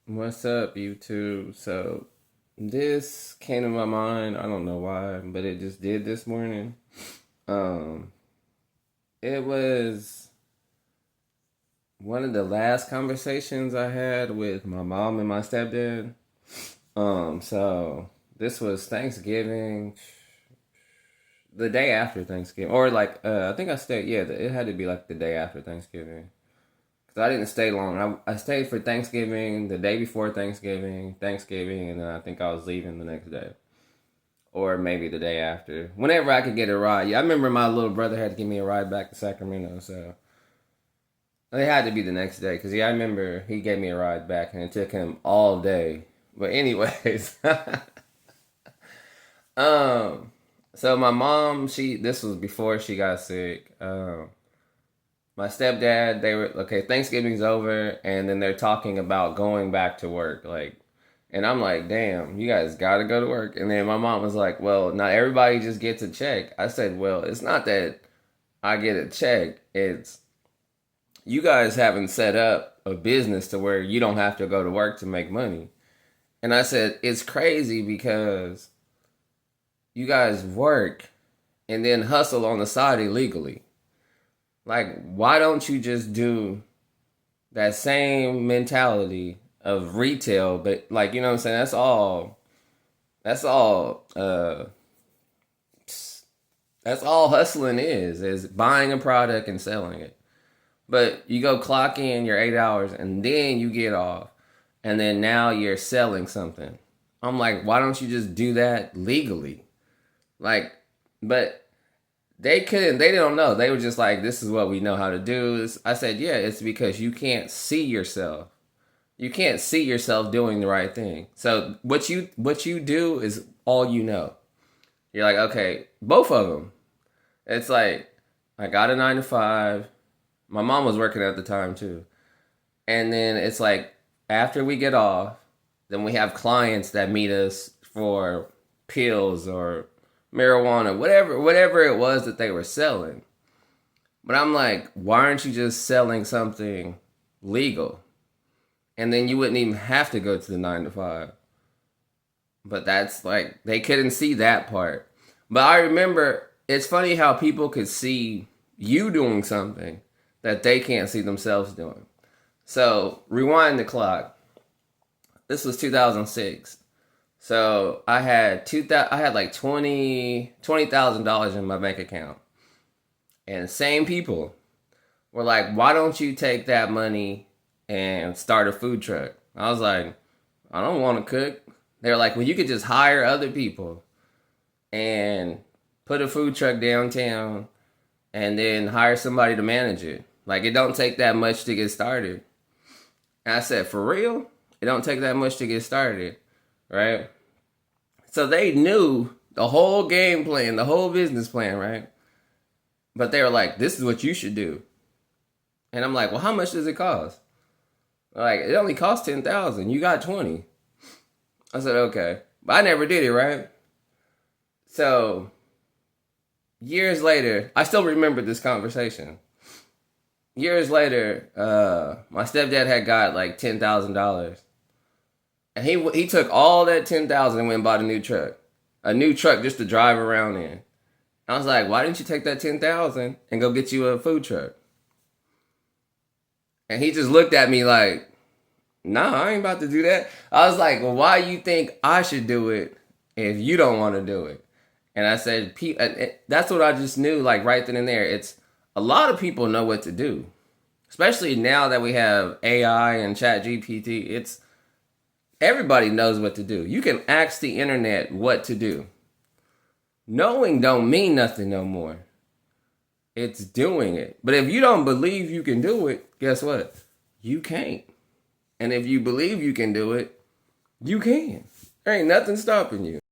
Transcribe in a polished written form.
What's up, YouTube? So, this came to my mind. I don't know why, but it just did this morning. Um, it was one of the last conversations I had with my mom and my stepdad. So this was Thanksgiving, the day after Thanksgiving, or like I think I stayed. Yeah, it had to be like the day after Thanksgiving. So I didn't stay long. I stayed for Thanksgiving, the day before Thanksgiving, and then I think I was leaving the next day. Or maybe the day after. Whenever I could get a ride. Yeah, I remember my little brother had to give me a ride back to Sacramento, so it had to be the next day. Because, yeah, I remember he gave me a ride back, and it took him all day. But anyways, um, so my mom, this was before she got sick. My stepdad, they were okay. Thanksgiving's over, and then they're talking about going back to work. And I'm like, damn, you guys got to go to work. And then my mom was like, well, not everybody just gets a check. I said, well, it's not that I get a check. It's you guys haven't set up a business to where you don't have to go to work to make money. And I said, it's crazy because you guys work and then hustle on the side illegally. Like, why don't you just do that same mentality of retail? But like, you know what I'm saying? That's all that's all hustling is buying a product and selling it. But you go clock in your 8 hours and then you get off. And then now you're selling something. I'm like, why don't you just do that legally? Like, but they couldn't. They don't know. They were just like, "This is what we know how to do." I said, "Yeah, it's because you can't see yourself. You can't see yourself doing the right thing. So what you do is all you know. You're like, okay, both of them. It's like I got a 9 to 5. My mom was working at the time too, and then it's like after we get off, then we have clients that meet us for pills or marijuana, whatever it was that they were selling. But I'm like, why aren't you just selling something legal? And then you wouldn't even have to go to the 9 to 5. But that's like they couldn't see that part. But I remember it's funny how people could see you doing something that they can't see themselves doing. So rewind the clock. This was 2006. So I had like $20,000 in my bank account. And same people were like, why don't you take that money and start a food truck? I was like, I don't want to cook. They're like, well, you could just hire other people and put a food truck downtown and then hire somebody to manage it. Like, it don't take that much to get started. And I said, for real? It don't take that much to get started, right? So they knew the whole game plan, the whole business plan, right? But they were like, this is what you should do. And I'm like, well, how much does it cost? Like, it only costs 10,000. You got 20. I said, okay. But I never did it, right? So years later, I still remember this conversation. Years later, my stepdad had got like $10,000. And he took all that 10,000 and went and bought a new truck just to drive around in. I was like, why didn't you take that 10,000 and go get you a food truck? And he just looked at me like, nah, I ain't about to do that. I was like, well, why you think I should do it if you don't want to do it? And I said, that's what I just knew, like right then and there. It's a lot of people know what to do, especially now that we have AI and Chat GPT. It's everybody knows what to do. You can ask the internet what to do. Knowing don't mean nothing no more. It's doing it. But if you don't believe you can do it, guess what? You can't. And if you believe you can do it, you can. There ain't nothing stopping you.